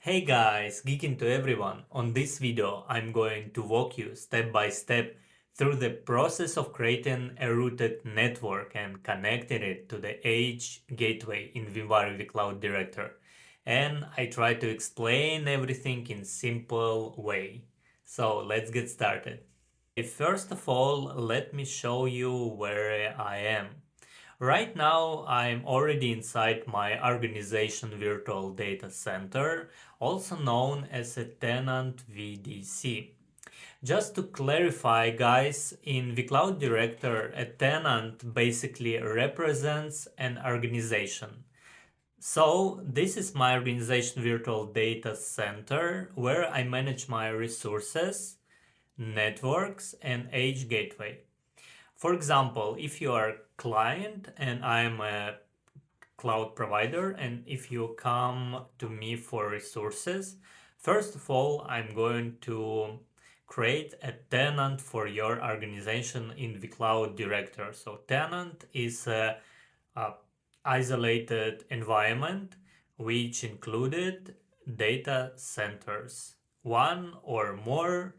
Hey guys, geeking to everyone. On this video, I'm going to walk you step by step through the process of creating a rooted network and connecting it to the Edge gateway in VMware vCloud Director. And I try to explain everything in simple way. So let's get started. First of all, let me show you where I am. Right now, I'm already inside my organization virtual data center, also known as a tenant VDC. Just to clarify, guys, in vCloud Director, a tenant basically represents an organization. So this is my organization virtual data center where I manage my resources, networks, and edge gateway. For example, if you are a client and I'm a cloud provider, and if you come to me for resources, first of all, I'm going to create a tenant for your organization in the cloud director. So tenant is a isolated environment which included data centers, one or more,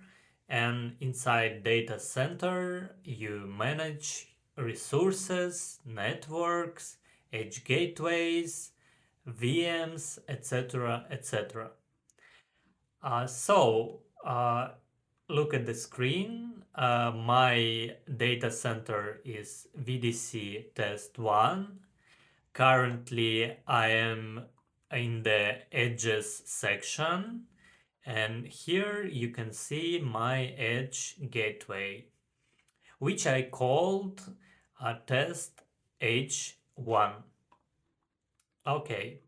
and inside data center you manage resources, networks, edge gateways, VMs, etc., etc. Look at the screen. My data center is VDC test 1. Currently, I am in the edges section, and here you can see my edge gateway, which I called test H1. Okay.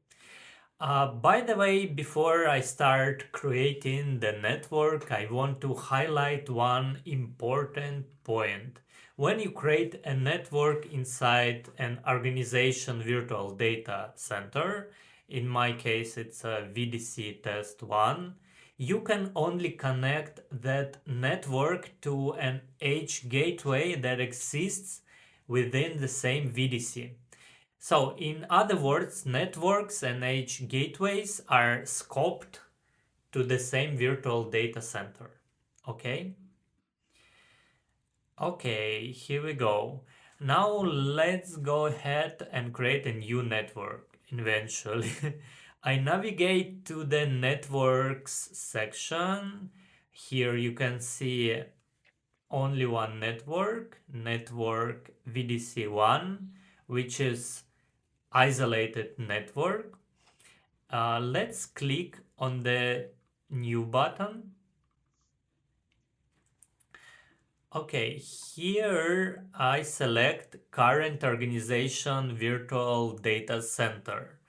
By the way, before I start creating the network, I want to highlight one important point. When you create a network inside an organization virtual data center, in my case it's a VDC test 1, you can only connect that network to an edge gateway that exists within the same VDC. So, in other words, networks and edge gateways are scoped to the same virtual data center. Okay? Okay, here we go. Now let's go ahead and create a new network eventually. I navigate to the networks section. Here you can see only one network VDC1, which is isolated network. Let's click on the new button. Okay, here I select current organization virtual data center.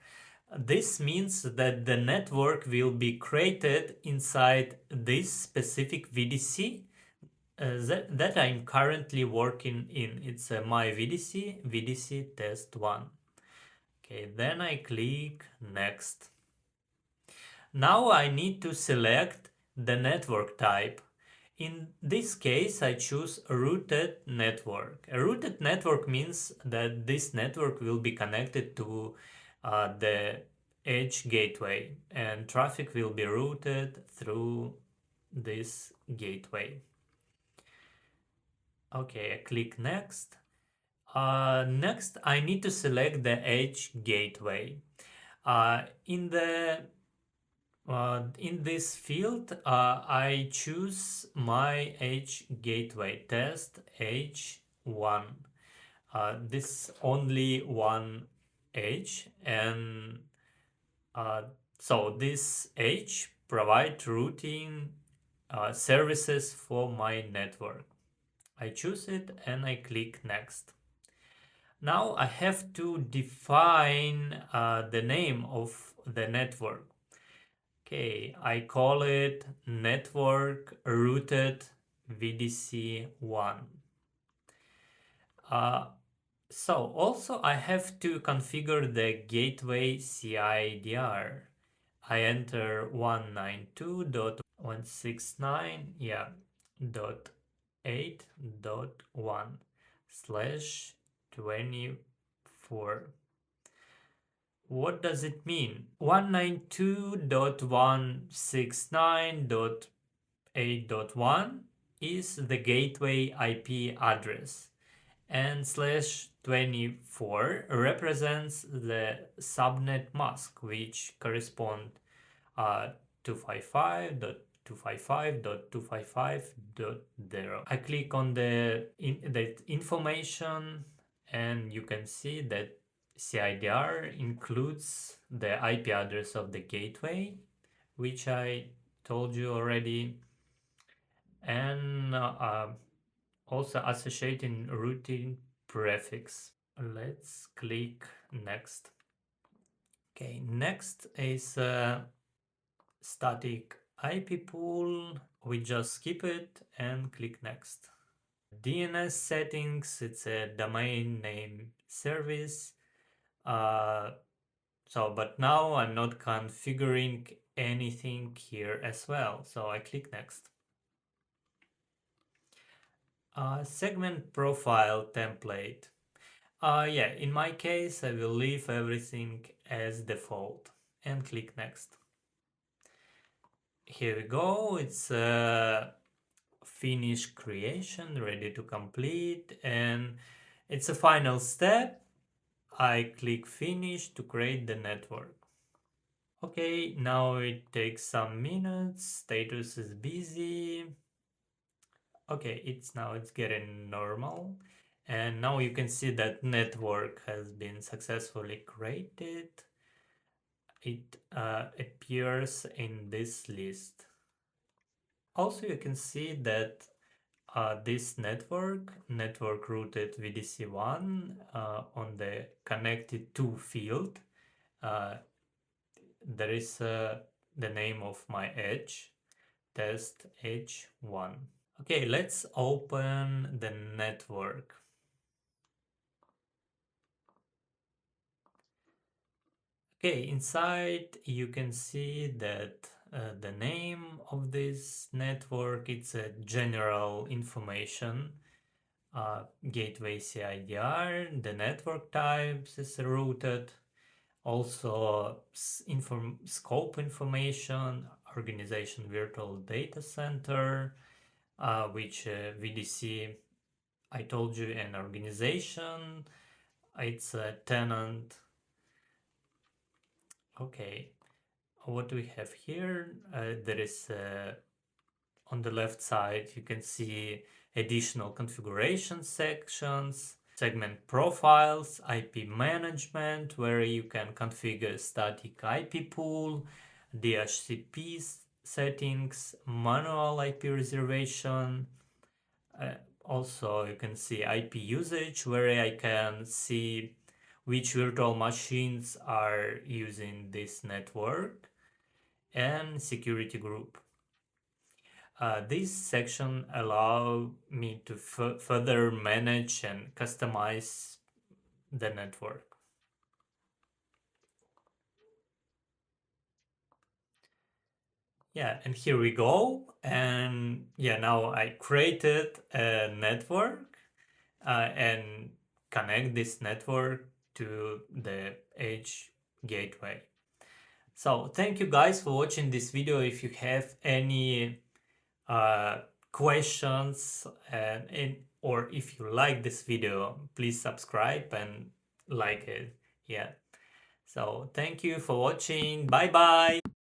This means that the network will be created inside this specific VDC that I'm currently working in. It's my VDC test 1. Okay, then I click next. Now I need to select the network type. In this case, I choose a rooted network. A rooted network means that this network will be connected to the edge gateway and traffic will be routed through this gateway. Okay, I click next. Next, I need to select the edge gateway. In this field, I choose my edge gateway test H1. This only one edge, and so this edge provide routing services for my network. I choose it and I click next. Now I have to define the name of the network. Okay, I call it network rooted VDC1. So also I have to configure the gateway CIDR. I enter 192.169, yeah, dot 8.1/24. What does it mean? 192.169.8.1 is the gateway IP address, and /24 represents the subnet mask, which correspond 255.255.255.0. I click on the information, and you can see that CIDR includes the IP address of the gateway, which I told you already, and also associating routing prefix. Let's click next. Okay, next is static IP pool. We just skip it and click next. DNS settings, it's a domain name service. But now I'm not configuring anything here as well. So I click next. Segment profile template. Yeah, in my case, I will leave everything as default and click next. Here we go. It's finish creation, ready to complete, and it's a final step. I click finish to create the network. Okay, now it takes some minutes. Status is busy. Okay, it's getting normal. And now you can see that network has been successfully created. It appears in this list. Also, you can see that this network routed VDC1 on the connected to field, there is the name of my edge, test edge 1. Okay, let's open the network. Okay, inside you can see that the name of this network, it's a general information, gateway CIDR, the network types is routed, also scope information, organization virtual data center, which VDC, I told you, an organization, it's a tenant. Okay, what do we have here? There is on the left side, you can see additional configuration sections, segment profiles, IP management, where you can configure static IP pool, DHCP settings, manual IP reservation. Also, you can see IP usage, where I can see which virtual machines are using this network, and security group. This section allow me to further manage and customize the network. Yeah, and here we go. And yeah, now I created a network and connect this network to the edge gateway. So thank you guys for watching this video. If you have any questions or if you like this video, please subscribe and like it. Yeah. So thank you for watching. Bye bye.